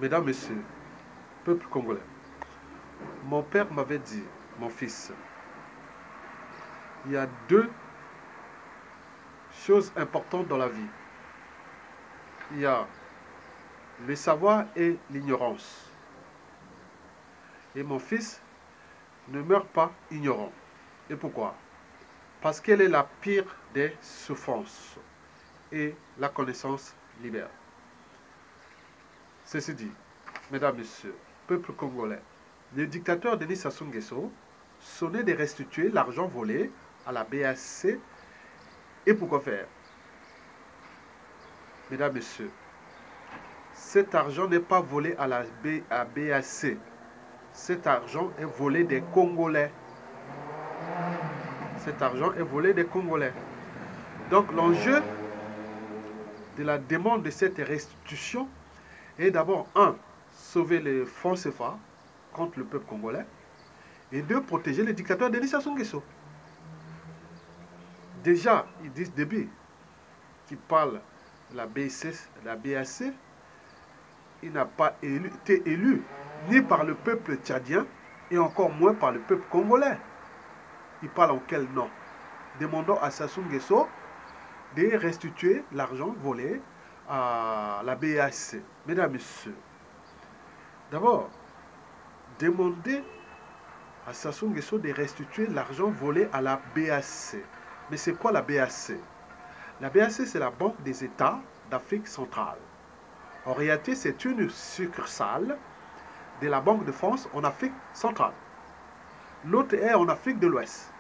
Mesdames, Messieurs, peuple congolais, mon père m'avait dit, mon fils, il y a deux choses importantes dans la vie. Il y a le savoir et l'ignorance. Et mon fils ne meurt pas ignorant. Et pourquoi? Parce qu'elle est la pire des souffrances. Et la connaissance libère. Ceci dit, mesdames, messieurs, peuple congolais, le dictateur Denis Sassou Nguesso sonnait de restituer l'argent volé à la BAC. Et pourquoi faire? Mesdames, messieurs, cet argent n'est pas volé à la BAC. Cet argent est volé des Congolais. Cet argent est volé des Congolais. Donc l'enjeu de la demande de cette restitution est d'abord, un, sauver les francs CFA contre le peuple congolais, et deux, protéger le dictateur Denis Sassou Nguesso. Déjà, ils disent début qui parle de la BAC, il n'a pas été élu ni par le peuple tchadien et encore moins par le peuple congolais. Il parle en quel nom? Demandons à Sassou Nguesso de restituer l'argent volé à la BAC. Mesdames, Messieurs, d'abord, demandez à Sassou Nguesso de restituer l'argent volé à la BAC. Mais c'est quoi la BAC? La BAC, c'est la Banque des États d'Afrique centrale. En réalité, c'est une succursale de la Banque de France en Afrique centrale. L'autre est en Afrique de l'Ouest.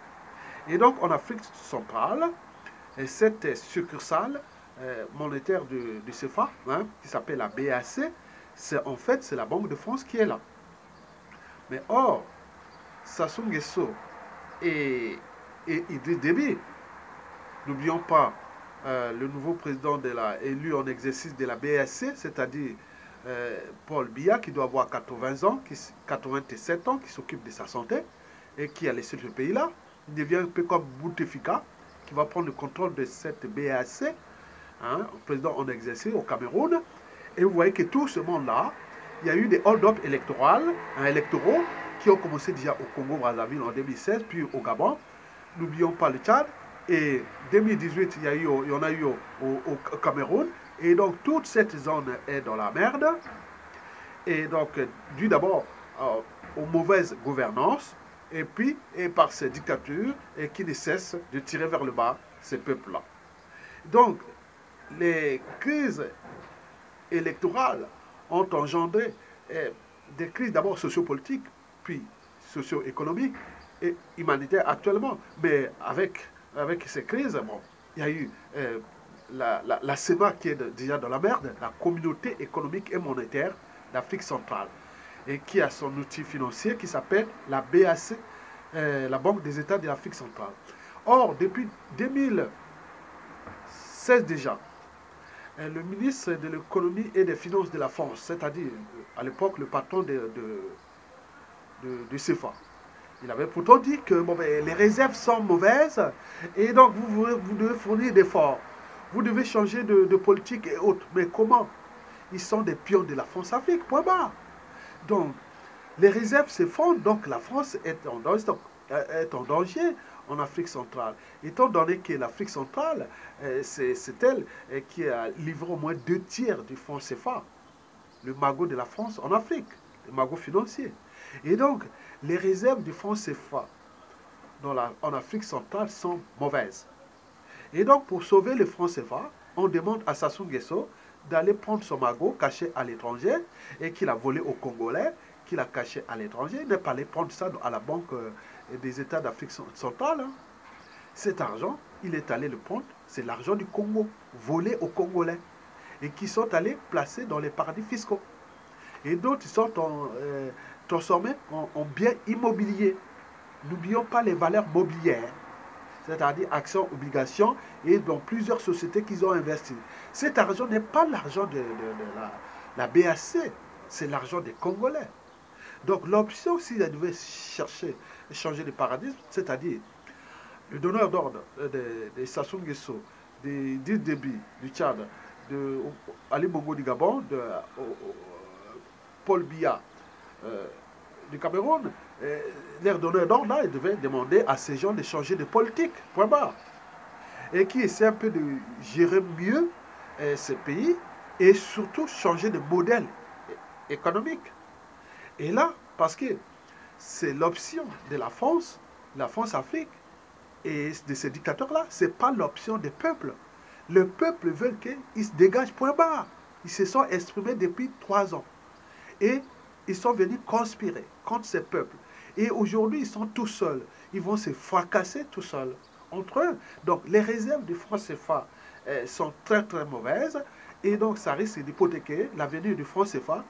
Et donc, en Afrique centrale, cette succursale monétaire du CFA, qui s'appelle la BAC, en fait, c'est la Banque de France qui est là. Mais or, Sassou Nguesso et Idriss Déby, n'oublions pas le nouveau président élu en exercice de la BAC, c'est-à-dire Paul Biya, qui doit avoir 80 ans, 87 ans, qui s'occupe de sa santé et qui a laissé ce pays-là. Il devient un peu comme Bouteflika, qui va prendre le contrôle de cette BAC, président en exercice au Cameroun. Et vous voyez que tout ce monde-là, il y a eu des hold-up électoraux qui ont commencé déjà au Congo-Brazzaville en 2016, puis au Gabon. N'oublions pas le Tchad. Et 2018, il y en a eu au Cameroun. Et donc, toute cette zone est dans la merde. Et donc, dû d'abord aux mauvaises gouvernances, et puis par ces dictatures qui ne cessent de tirer vers le bas ces peuples-là. Donc, les crises électorales ont engendré des crises d'abord sociopolitiques, puis socio-économiques et humanitaires actuellement. Mais avec ces crises, bon, il y a eu la CEMA qui est déjà dans la merde, la Communauté économique et monétaire d'Afrique centrale, et qui a son outil financier qui s'appelle la BAC, la Banque des États de l'Afrique centrale. Or, depuis 2016 déjà, le ministre de l'économie et des finances de la France, c'est-à-dire à l'époque le patron du CFA, il avait pourtant dit que bon, les réserves sont mauvaises et donc vous devez fournir d'efforts. Vous devez changer de politique et autres. Mais comment? Ils sont des pions de la France-Afrique, point barre. Donc, les réserves s'effondrent, donc la France est en danger en Afrique centrale. Étant donné que l'Afrique centrale, c'est elle qui a livré au moins 2 tiers du franc CFA, le magot de la France en Afrique, le magot financier. Et donc, les réserves du franc CFA en Afrique centrale sont mauvaises. Et donc, pour sauver le franc CFA, on demande à Sassou Nguesso d'aller prendre son magot caché à l'étranger et qu'il a volé aux Congolais, qu'il a caché à l'étranger. Il n'est pas allé prendre ça à la Banque des États d'Afrique centrale. Cet argent, il est allé le prendre, c'est l'argent du Congo, volé aux Congolais, et qui sont allés placer dans les paradis fiscaux. Et d'autres sont transformés en biens immobiliers. N'oublions pas les valeurs mobilières, c'est-à-dire actions, obligations, et dans plusieurs sociétés qu'ils ont investi. Cet argent n'est pas l'argent de la BAC, c'est l'argent des Congolais. Donc l'option, s'il devait changer de paradigme, c'est-à-dire le donneur d'ordre de Sassou Nguesso, d'Idriss Déby du Tchad, de Ali Bongo du Gabon, Paul Biya du Cameroun, leur donneur d'ordre, là, il devait demander à ces gens de changer de politique, point barre. Et qui essaie un peu de gérer mieux ces pays et surtout changer de modèle économique. Et là, parce que c'est l'option de la France-Afrique, et de ces dictateurs-là, ce n'est pas l'option des peuples. Le peuple veut qu'ils se dégagent, point barre. Ils se sont exprimés depuis 3 ans. Et ils sont venus conspirer contre ces peuples. Et aujourd'hui, ils sont tout seuls. Ils vont se fracasser tout seuls entre eux. Donc, les réserves du franc CFA sont très, très mauvaises. Et donc, ça risque d'hypothéquer l'avenir du franc CFA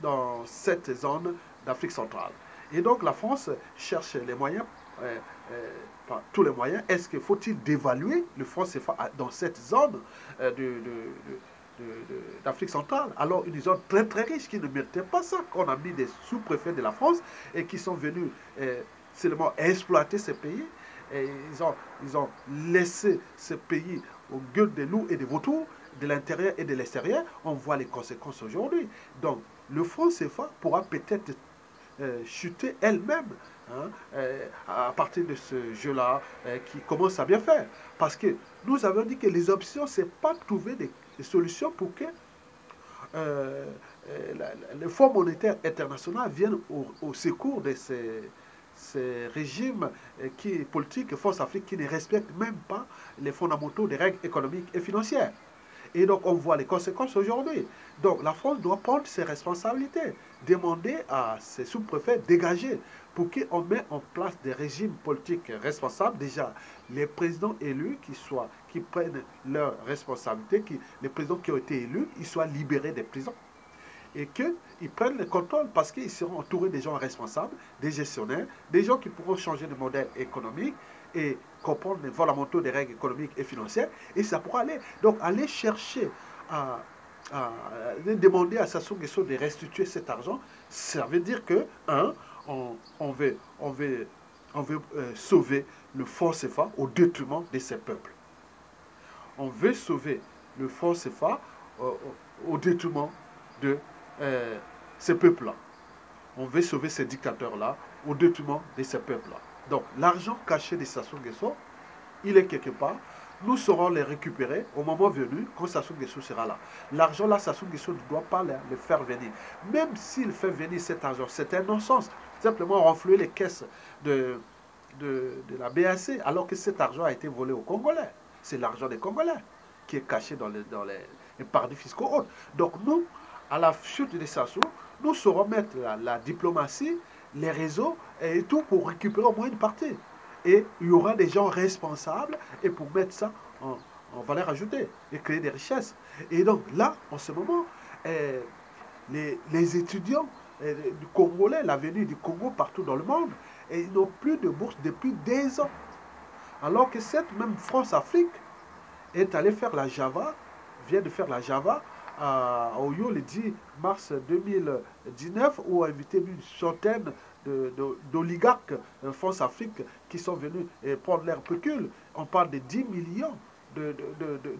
dans cette zone d'Afrique centrale. Et donc, la France cherche les moyens, par tous les moyens. Est-ce qu'il faut-il dévaluer le franc CFA dans cette zone d'Afrique centrale, alors une zone très très riche qui ne méritait pas ça, qu'on a mis des sous-préfets de la France et qui sont venus seulement exploiter ces pays. Et ils ont laissé ces pays au gueule des loups et des vautours, de l'intérieur et de l'extérieur. On voit les conséquences aujourd'hui. Donc, le franc CFA pourra peut-être chuter elle-même à partir de ce jeu-là qui commence à bien faire. Parce que nous avons dit que les options, c'est pas trouver des solutions pour que le Fonds monétaire international vienne au secours de ces régimes politiques, forces africaines qui ne respectent même pas les fondamentaux des règles économiques et financières. Et donc, on voit les conséquences aujourd'hui. Donc, la France doit prendre ses responsabilités, demander à ses sous-préfets de dégager pour qu'on mette en place des régimes politiques responsables. Déjà, les présidents élus qui prennent leurs responsabilités, les présidents qui ont été élus, ils soient libérés des prisons. Et qu'ils prennent le contrôle parce qu'ils seront entourés des gens responsables, des gestionnaires, des gens qui pourront changer de modèle économique et comprendre les fondamentaux des règles économiques et financières, et ça pourra aller. Donc, aller chercher à demander à Sassou Nguesso de restituer cet argent, ça veut dire que, on veut sauver le franc CFA au détriment de ces peuples. On veut sauver le franc CFA au détriment de ces peuples-là. On veut sauver ces dictateurs-là au détriment de ces peuples-là. Donc, l'argent caché de Sassou Nguesso, il est quelque part. Nous saurons les récupérer au moment venu, quand Sassou Nguesso sera là. L'argent là, Sassou Nguesso ne doit pas le faire venir. Même s'il fait venir cet argent, c'est un non-sens. Simplement renflouer les caisses de la BAC, alors que cet argent a été volé aux Congolais. C'est l'argent des Congolais qui est caché dans les paradis fiscaux autres. Donc nous, à la chute de Sassou, nous saurons mettre la diplomatie, les réseaux et tout pour récupérer au moins une partie. Et il y aura des gens responsables et pour mettre ça en valeur ajoutée et créer des richesses. Et donc là, en ce moment, les étudiants du Congolais, l'avenir du Congo partout dans le monde, ils n'ont plus de bourse depuis des ans. Alors que cette même France-Afrique est allée faire la Java, vient de faire la Java, à Oyo le 10 mars 2019, où a invité une centaine d'oligarques France-Afrique qui sont venus prendre leur pécule. On parle de 10 millions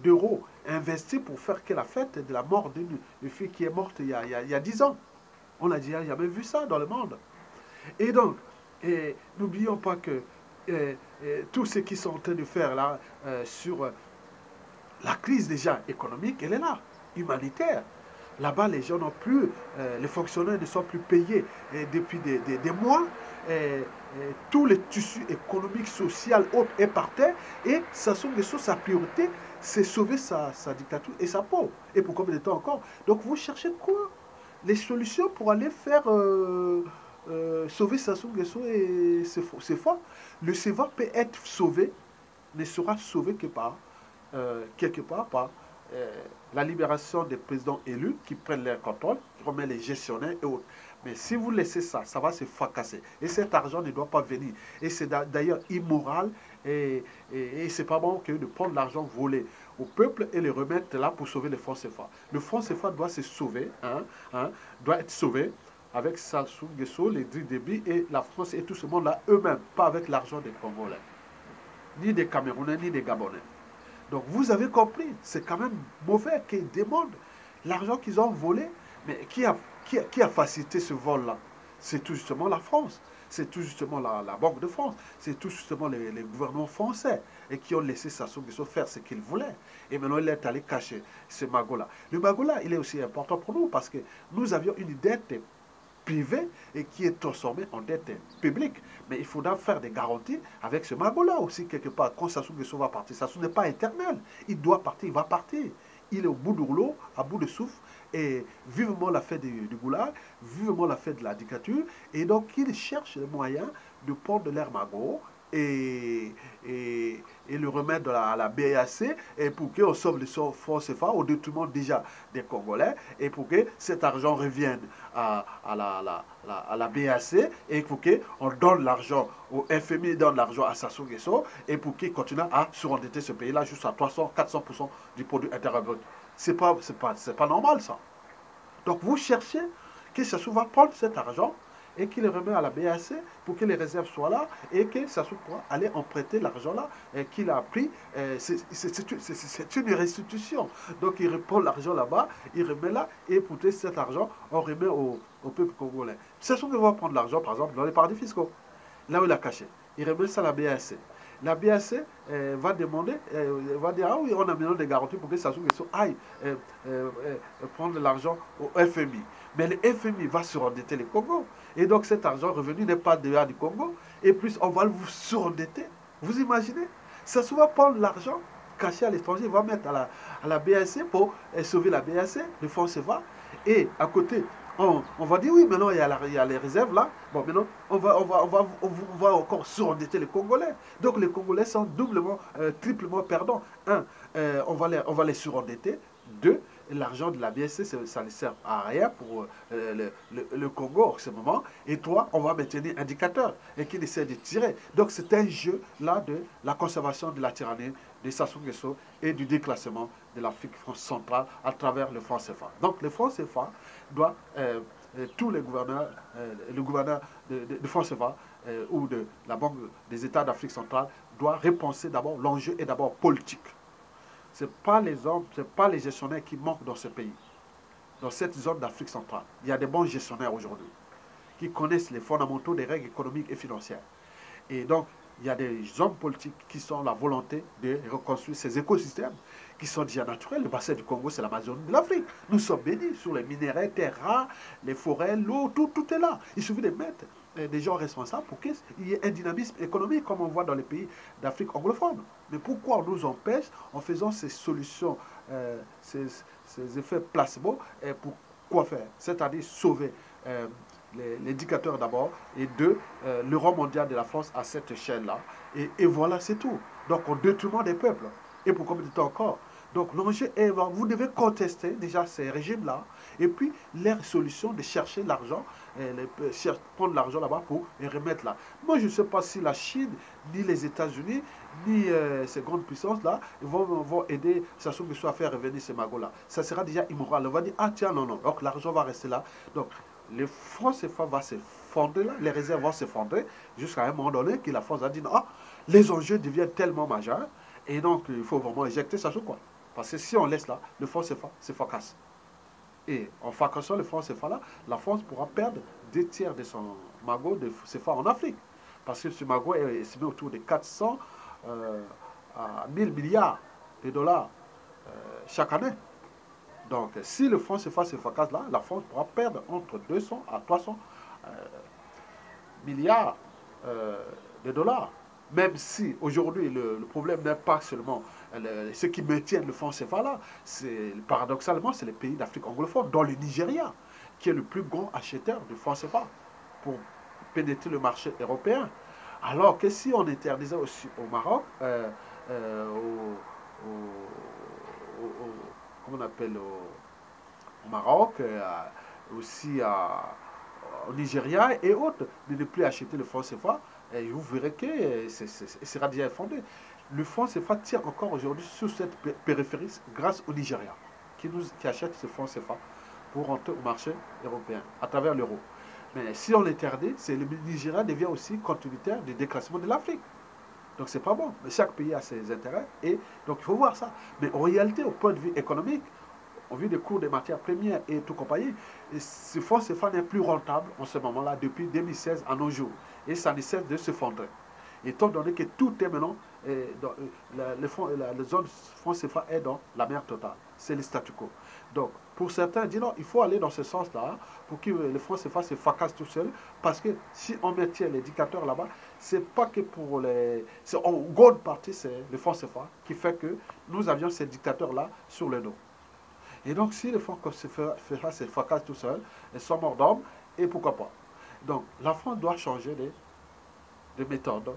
d'euros investis pour faire que la fête de la mort d'une fille qui est morte il y a 10 ans. On n'a jamais vu ça dans le monde. Et donc, n'oublions pas que tout ce qu'ils sont en train de faire là sur la crise déjà économique, elle est là, humanitaire. Là-bas, les gens n'ont plus, les fonctionnaires ne sont plus payés depuis des mois. Tous les tissus économiques, sociaux, autres est par terre. Et Sassou Nguesso, sa priorité, c'est sauver sa dictature et sa peau. Et pour combien de temps encore? Donc vous cherchez quoi? Les solutions pour aller faire sauver Sassou Nguesso et ses fois. Le CFA peut être sauvé, ne sera sauvé que par, quelque part, par la libération des présidents élus qui prennent leur contrôle, qui remettent les gestionnaires et autres. Mais si vous laissez ça, ça va se fracasser. Et cet argent ne doit pas venir. Et c'est d'ailleurs immoral et c'est pas bon que de prendre l'argent volé au peuple et le remettre là pour sauver le franc CFA. Le franc CFA doit se sauver, doit être sauvé avec Sassou Nguesso, les Idriss Déby et la France et tout ce monde-là eux-mêmes, pas avec l'argent des Congolais, ni des Camerounais, ni des Gabonais. Donc vous avez compris, c'est quand même mauvais qu'ils demandent l'argent qu'ils ont volé Mais qui a facilité ce vol-là? C'est tout justement la France. C'est tout justement la Banque de France. C'est tout justement les gouvernements français et qui ont laissé Sassou Nguesso faire ce qu'il voulait. Et maintenant, il est allé cacher ce magot-là. Le magot-là, il est aussi important pour nous parce que nous avions une dette privée et qui est transformée en dette publique. Mais il faudra faire des garanties avec ce magot-là aussi, quelque part. Quand Sassou Nguesso va partir, Sassou n'est pas éternel. Il doit partir, il va partir. Il est au bout de rouleau, à bout de souffle, et vivement la fête du goulag, vivement la fête de la dictature, et donc il cherche les moyens de prendre l'air magot et le remettre à la BAC et pour qu'on sauve les fonds CFA au détriment déjà des Congolais et pour que cet argent revienne à la BAC et pour qu'on donne l'argent au FMI, donne l'argent à Sassou Nguesso et pour qu'il continue à surendetter ce pays-là jusqu'à 300-400% du produit intérieur brut. C'est pas normal ça. Donc vous cherchez que Sassou va prendre cet argent et qu'il le remet à la BAC pour que les réserves soient là et que Sassou pourra aller emprunter l'argent là qu'il a pris. C'est une restitution. Donc il reprend l'argent là-bas, il remet là et pour cet argent, on remet au peuple congolais. Sassou va prendre l'argent par exemple dans les paradis fiscaux, là où il a caché. Il remet ça à la BAC. La BAC va demander, va dire, ah oui, on a besoin de garanties pour que Sassou Nguesso aille prendre l'argent au FMI. Mais le FMI va surendetter le Congo. Et donc cet argent revenu n'est pas dehors du Congo. Et plus, on va vous surendetter. Vous imaginez? Sassou va prendre l'argent caché à l'étranger, il va mettre à la BAC pour sauver la BAC, le fonds CFA. Et à côté, on va dire oui, maintenant il y a les réserves là. Bon, maintenant on va encore surendetter les Congolais. Donc les Congolais sont doublement, triplement perdants. Un, on va les surendetter. Deux, l'argent de la BSC, ça ne sert à rien pour le Congo en ce moment. Et trois, on va maintenir un indicateur et qui essaie de tirer. Donc c'est un jeu là de la conservation de la tyrannie de Sassou Nguesso et du déclassement de l'Afrique centrale à travers le franc CFA. Donc le franc CFA doit, tous les gouverneurs, le gouverneur de franc CFA ou de la Banque des États d'Afrique centrale doit repenser d'abord, l'enjeu est d'abord politique. Ce n'est pas les hommes, ce n'est pas les gestionnaires qui manquent dans ce pays, dans cette zone d'Afrique centrale. Il y a des bons gestionnaires aujourd'hui qui connaissent les fondamentaux des règles économiques et financières. Et donc, il y a des hommes politiques qui ont la volonté de reconstruire ces écosystèmes qui sont déjà naturels. Le bassin du Congo, c'est l'Amazonie de l'Afrique. Nous sommes bénis sur les minéraux, terres rares, les forêts, l'eau, tout est là. Il suffit de mettre des gens responsables pour qu'il y ait un dynamisme économique comme on voit dans les pays d'Afrique anglophone. Mais pourquoi on nous empêche en faisant ces solutions, ces effets placebo, pour quoi faire? C'est-à-dire sauver l'indicateur d'abord, et deux, le rang mondial de la France à cette échelle-là. Et voilà, c'est tout. Donc, au détriment des peuples. Et pour combien de temps encore? Donc, l'enjeu est, vous devez contester déjà ces régimes-là, et puis leur solution de chercher l'argent, prendre l'argent là-bas pour les remettre là. Moi, je ne sais pas si la Chine, ni les États-Unis, ni ces grandes puissances-là vont aider Sassou Nguesso à faire revenir ces magots-là. Ça sera déjà immoral. On va dire, ah tiens, non, non, donc l'argent va rester là. Donc, le franc CFA va s'effondrer là, les réserves vont s'effondrer jusqu'à un moment donné que la France a dit non, les enjeux deviennent tellement majeurs et donc il faut vraiment éjecter ça sur quoi. Parce que si on laisse là, le franc CFA se fracasse. Et en fracassant le franc CFA là, la France pourra perdre 2 tiers de son magot de CFA en Afrique. Parce que ce magot est estimé autour de 400 à 1000 milliards de dollars chaque année. Donc, si le franc CFA se fracasse là, la France pourra perdre entre 200 à 300 milliards de dollars. Même si aujourd'hui le problème n'est pas seulement ceux qui maintiennent le franc CFA là, paradoxalement c'est les pays d'Afrique anglophone, dont le Nigeria, qui est le plus grand acheteur du franc CFA pour pénétrer le marché européen. Alors que si on interdisait aussi au Maroc, comment on appelle au Maroc, aussi au Nigeria et autres, de ne plus acheter le franc CFA, et vous verrez que ce sera déjà fondé. Le franc CFA tient encore aujourd'hui sur cette périphérie grâce au Nigeria, qui achète ce franc CFA pour rentrer au marché européen à travers l'euro. Mais si on l'interdit, le Nigeria devient aussi contributaire du déclassement de l'Afrique. Donc c'est pas bon. Mais chaque pays a ses intérêts et donc il faut voir ça. Mais en réalité, au point de vue économique, on vit des cours des matières premières et tout compagnie. Et ce fonds CFA n'est plus rentable en ce moment-là depuis 2016 à nos jours. Et ça ne cesse de se fondre. Étant donné que tout est maintenant, le zone fonds CFA est dans la mer totale. C'est le statu quo. Donc, pour certains, disent non, il faut aller dans ce sens-là pour que le fonds CFA se fracasse tout seul. Parce que si on mettait l'éducateur là-bas, c'est pas que pour les. En grande partie, c'est le fonds CFA qui fait que nous avions ces dictateurs-là sur le dos. Et donc, si le fonds CFA se fracasse tout seul, ils sont morts d'hommes, et pourquoi pas. Donc, la France doit changer de méthode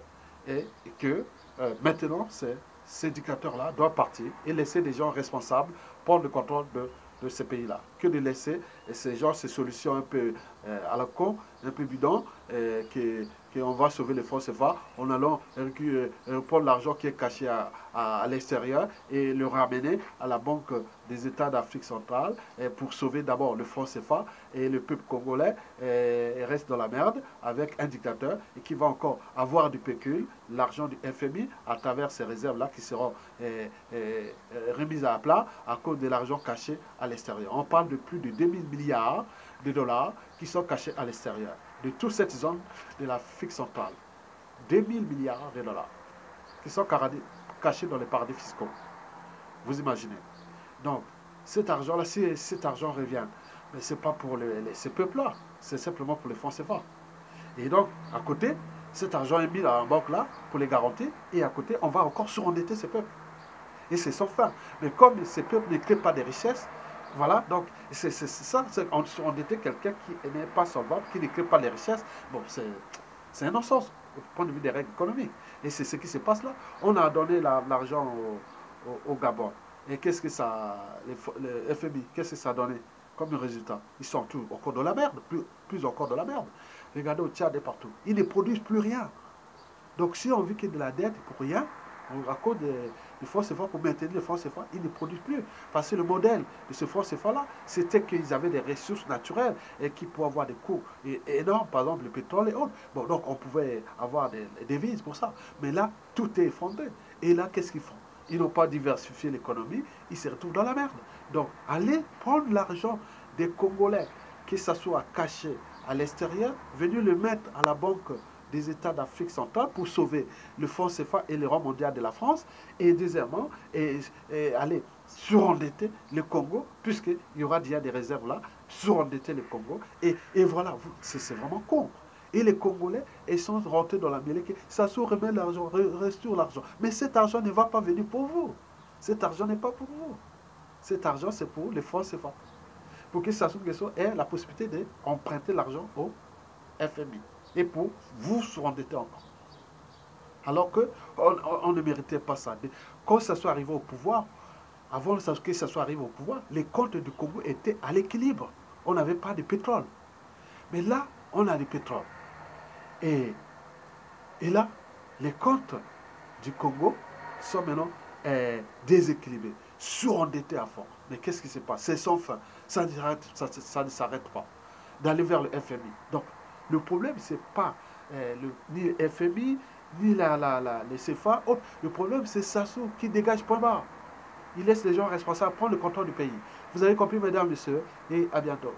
et que maintenant, ces dictateurs-là doivent partir et laisser des gens responsables prendre le contrôle de ces pays-là. Que de laisser ces gens, ces solutions un peu à la con, un peu bidon, qu'on va sauver les fonds CFA en allant prendre l'argent qui est caché à l'extérieur et le ramener à la Banque des États d'Afrique centrale pour sauver d'abord le fonds CFA et le peuple congolais reste dans la merde avec un dictateur et qui va encore avoir du pécule, l'argent du FMI à travers ces réserves-là qui seront remises à plat à cause de l'argent caché à l'extérieur. On parle de plus de 2000 milliards de dollars qui sont cachés à l'extérieur de toute cette zone de l'Afrique centrale. 2000 milliards de dollars qui sont cachés dans les paradis fiscaux. Vous imaginez. Donc, cet argent-là, si cet argent revient, mais ce n'est pas pour ces peuples-là, c'est simplement pour les fonds CFA. Et donc, à côté, cet argent est mis dans la banque là pour les garantir, et à côté, on va encore surendetter ces peuples. Et c'est sans fin. Mais comme ces peuples ne créent pas de richesses, voilà, donc c'est ça, on surendetter quelqu'un qui n'est pas solvable, qui ne crée pas les richesses, bon, c'est un non-sens au point de vue des règles économiques. Et c'est ce qui se passe là. On a donné l'argent au Gabon. Et qu'est-ce que ça, le FMI, qu'est-ce que ça a donné comme résultat? Ils sont tous encore dans la merde, plus encore dans la merde. Regardez au Tchad et partout. Ils ne produisent plus rien. Donc si on vit que de la dette pour rien, à cause des fonds CFA, pour maintenir les fonds CFA, ils ne produisent plus. Parce que le modèle de ce fonds CFA-là, c'était qu'ils avaient des ressources naturelles et qui pouvaient avoir des coûts énormes, par exemple le pétrole et autres. Bon, donc on pouvait avoir des devises pour ça. Mais là, tout est effondré. Et là, qu'est-ce qu'ils font? Ils n'ont pas diversifié l'économie, ils se retrouvent dans la merde. Donc, allez prendre l'argent des Congolais, que ça soit caché à l'extérieur, venez le mettre à la banque des États d'Afrique centrale pour sauver le fonds CFA et le rang mondial de la France. Et deuxièmement, aller surendetter le Congo, puisqu'il y aura déjà des réserves là, surendetter le Congo. Et voilà, c'est vraiment con. Et les Congolais, ils sont rentrés dans la mêlée, que ça se remet l'argent, restaure l'argent. Mais cet argent ne va pas venir pour vous. Cet argent n'est pas pour vous. Cet argent, c'est pour les fonds CFA. Pour que Sassou Nguesso ait la possibilité d'emprunter l'argent au FMI. Et pour vous surendetter encore. Alors qu'on ne méritait pas ça. Quand ça soit arrivé au pouvoir, avant que ça soit arrivé au pouvoir, les comptes du Congo étaient à l'équilibre. On n'avait pas de pétrole. Mais là, on a du pétrole. Et là, les comptes du Congo sont maintenant déséquilibrés, surendettés à fond. Mais qu'est-ce qui se passe? C'est sans fin. Ça ne s'arrête pas. D'aller vers le FMI. Donc, le problème, ce n'est pas ni le FMI, ni les CFA. Oh, le problème, c'est Sassou qui dégage point barre. Il laisse les gens responsables prendre le contrôle du pays. Vous avez compris, mesdames, messieurs, et à bientôt.